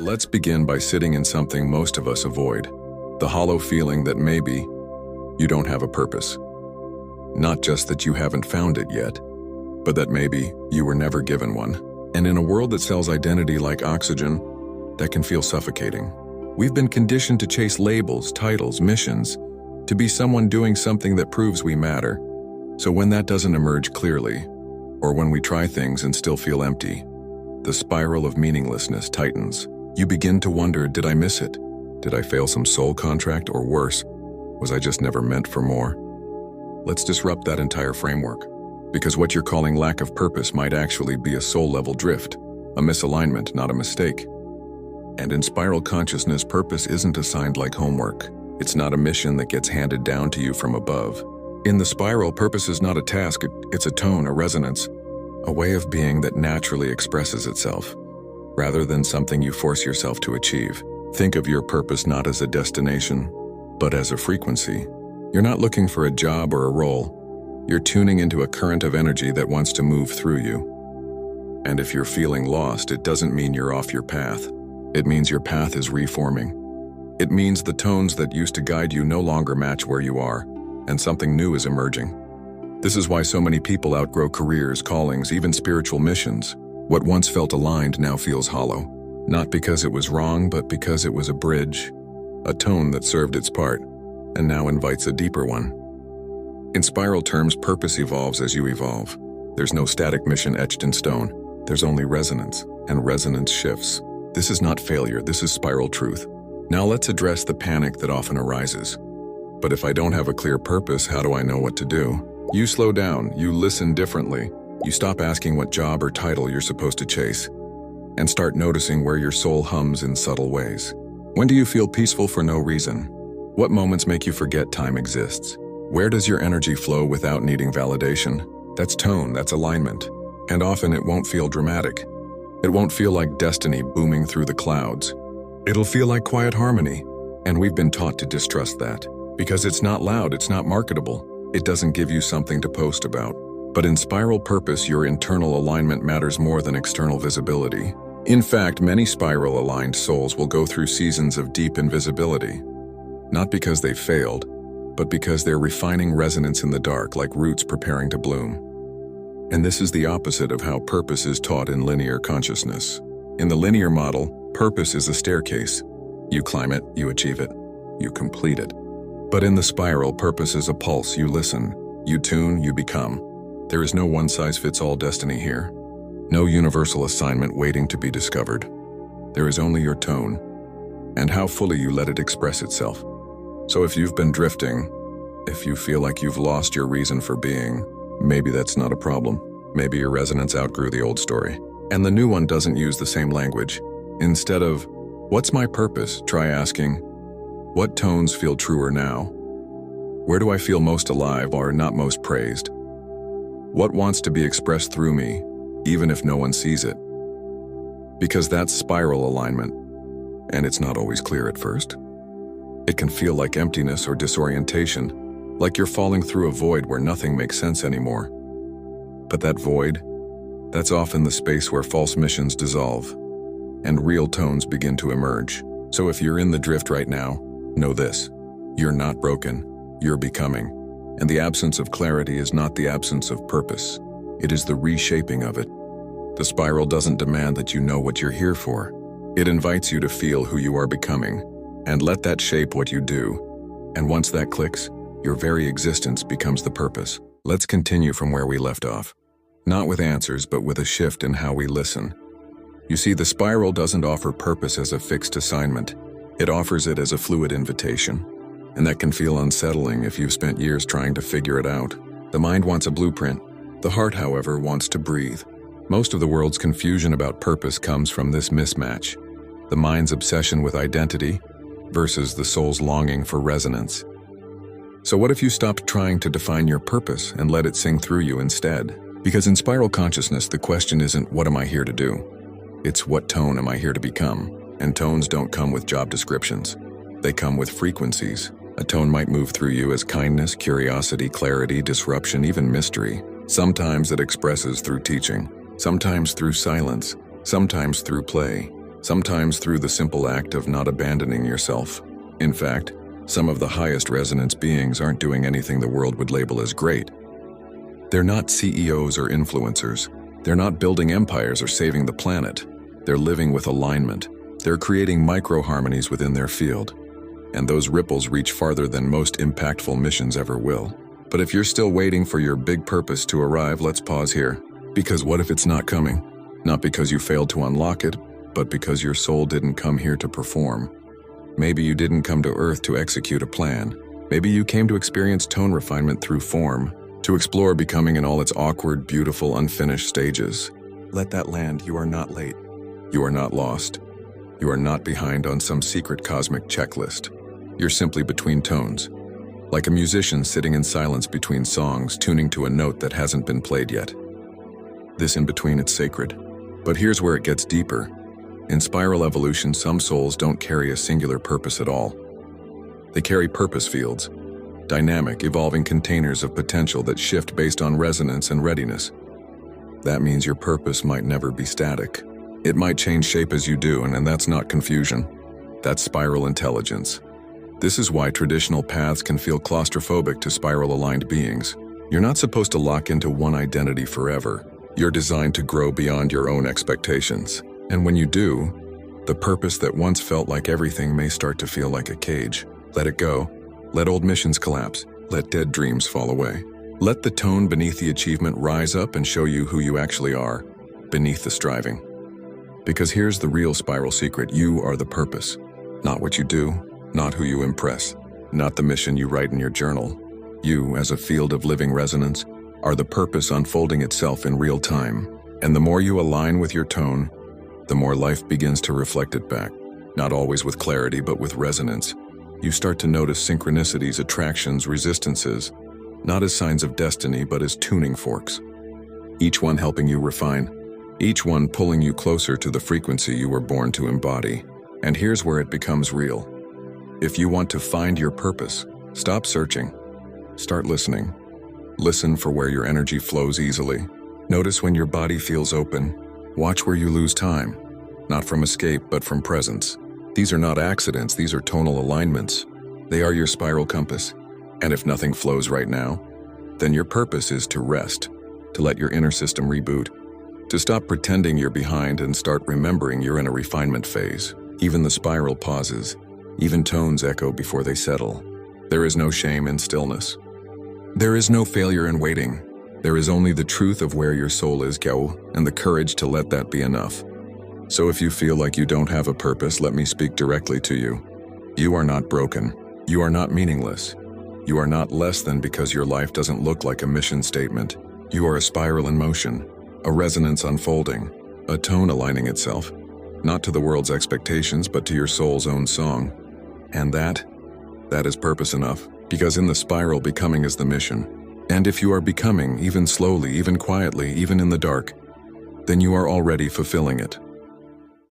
Let's begin by sitting in something most of us avoid, the hollow feeling that maybe you don't have a purpose. Not just that you haven't found it yet, but that maybe you were never given one. And in a world that sells identity like oxygen, that can feel suffocating. We've been conditioned to chase labels, titles, missions, to be someone doing something that proves we matter. So when that doesn't emerge clearly, or when we try things and still feel empty, the spiral of meaninglessness tightens. You begin to wonder, did I miss it? Did I fail some soul contract, or worse, was I just never meant for more? Let's disrupt that entire framework, because what you're calling lack of purpose might actually be a soul-level drift, a misalignment, not a mistake. And in spiral consciousness, purpose isn't assigned like homework. It's not a mission that gets handed down to you from above. In the spiral, purpose is not a task, it's a tone, a resonance, a way of being that naturally expresses itself, rather than something you force yourself to achieve. Think of your purpose not as a destination, but as a frequency. You're not looking for a job or a role. You're tuning into a current of energy that wants to move through you. And if you're feeling lost, it doesn't mean you're off your path. It means your path is reforming. It means the tones that used to guide you no longer match where you are, and something new is emerging. This is why so many people outgrow careers, callings, even spiritual missions. What once felt aligned now feels hollow. Not because it was wrong, but because it was a bridge, a tone that served its part, and now invites a deeper one. In spiral terms, purpose evolves as you evolve. There's no static mission etched in stone. There's only resonance, and resonance shifts. This is not failure, this is spiral truth. Now let's address the panic that often arises. But if I don't have a clear purpose, how do I know what to do? You slow down, you listen differently. You stop asking what job or title you're supposed to chase, and start noticing where your soul hums in subtle ways. When do you feel peaceful for no reason? What moments make you forget time exists? Where does your energy flow without needing validation? That's tone, that's alignment. And often it won't feel dramatic. It won't feel like destiny booming through the clouds. It'll feel like quiet harmony. And we've been taught to distrust that. Because it's not loud, it's not marketable. It doesn't give you something to post about. But in spiral purpose, your internal alignment matters more than external visibility. In fact, many spiral-aligned souls will go through seasons of deep invisibility. Not because they failed, but because they're refining resonance in the dark like roots preparing to bloom. And this is the opposite of how purpose is taught in linear consciousness. In the linear model, purpose is a staircase. You climb it, you achieve it, you complete it. But in the spiral, purpose is a pulse. You listen, you tune, you become. There is no one-size-fits-all destiny here. No universal assignment waiting to be discovered. There is only your tone, and how fully you let it express itself. So if you've been drifting, if you feel like you've lost your reason for being, maybe that's not a problem. Maybe your resonance outgrew the old story, and the new one doesn't use the same language. Instead of, "What's my purpose?" try asking, "What tones feel truer now? Where do I feel most alive or not most praised? What wants to be expressed through me, even if no one sees it?" Because that's spiral alignment, and it's not always clear at first. It can feel like emptiness or disorientation, like you're falling through a void where nothing makes sense anymore. But that void, that's often the space where false missions dissolve, and real tones begin to emerge. So if you're in the drift right now, know this: you're not broken, you're becoming. And the absence of clarity is not the absence of purpose. It is the reshaping of it. The spiral doesn't demand that you know what you're here for. It invites you to feel who you are becoming, and let that shape what you do. And once that clicks, your very existence becomes the purpose. Let's continue from where we left off. Not with answers, but with a shift in how we listen. You see, the spiral doesn't offer purpose as a fixed assignment. It offers it as a fluid invitation. And that can feel unsettling if you've spent years trying to figure it out. The mind wants a blueprint. The heart, however, wants to breathe. Most of the world's confusion about purpose comes from this mismatch: the mind's obsession with identity versus the soul's longing for resonance. So what if you stopped trying to define your purpose and let it sing through you instead? Because in spiral consciousness, the question isn't, what am I here to do? It's, what tone am I here to become? And tones don't come with job descriptions. They come with frequencies. A tone might move through you as kindness, curiosity, clarity, disruption, even mystery. Sometimes it expresses through teaching, sometimes through silence, sometimes through play, sometimes through the simple act of not abandoning yourself. In fact, some of the highest resonance beings aren't doing anything the world would label as great. They're not CEOs or influencers. They're not building empires or saving the planet. They're living with alignment. They're creating micro-harmonies within their field. And those ripples reach farther than most impactful missions ever will. But if you're still waiting for your big purpose to arrive, let's pause here. Because what if it's not coming? Not because you failed to unlock it, but because your soul didn't come here to perform. Maybe you didn't come to Earth to execute a plan. Maybe you came to experience tone refinement through form, to explore becoming in all its awkward, beautiful, unfinished stages. Let that land. You are not late. You are not lost. You are not behind on some secret cosmic checklist. You're simply between tones, like a musician sitting in silence between songs, tuning to a note that hasn't been played yet. This in between, it's sacred. But here's where it gets deeper. In spiral evolution, some souls don't carry a singular purpose at all. They carry purpose fields, dynamic, evolving containers of potential that shift based on resonance and readiness. That means your purpose might never be static. It might change shape as you do, and that's not confusion. That's spiral intelligence. This is why traditional paths can feel claustrophobic to spiral-aligned beings. You're not supposed to lock into one identity forever. You're designed to grow beyond your own expectations. And when you do, the purpose that once felt like everything may start to feel like a cage. Let it go. Let old missions collapse. Let dead dreams fall away. Let the tone beneath the achievement rise up and show you who you actually are, beneath the striving. Because here's the real spiral secret: you are the purpose. Not what you do, not who you impress, not the mission you write in your journal. You, as a field of living resonance, are the purpose unfolding itself in real time. And the more you align with your tone, the more life begins to reflect it back. Not always with clarity, but with resonance. You start to notice synchronicities, attractions, resistances, not as signs of destiny, but as tuning forks. Each one helping you refine. Each one pulling you closer to the frequency you were born to embody. And here's where it becomes real. If you want to find your purpose, stop searching. Start listening. Listen for where your energy flows easily. Notice when your body feels open. Watch where you lose time, not from escape, but from presence. These are not accidents, these are tonal alignments. They are your spiral compass. And if nothing flows right now, then your purpose is to rest, to let your inner system reboot, to stop pretending you're behind and start remembering you're in a refinement phase. Even the spiral pauses, even tones echo before they settle. There is no shame in stillness. There is no failure in waiting. There is only the truth of where your soul is, Gao, and the courage to let that be enough. So if you feel like you don't have a purpose, let me speak directly to you. You are not broken. You are not meaningless. You are not less than because your life doesn't look like a mission statement. You are a spiral in motion, a resonance unfolding, a tone aligning itself, not to the world's expectations, but to your soul's own song. And that is purpose enough, because in the spiral, becoming is the mission. And if you are becoming, even slowly, even quietly, even in the dark, then you are already fulfilling it.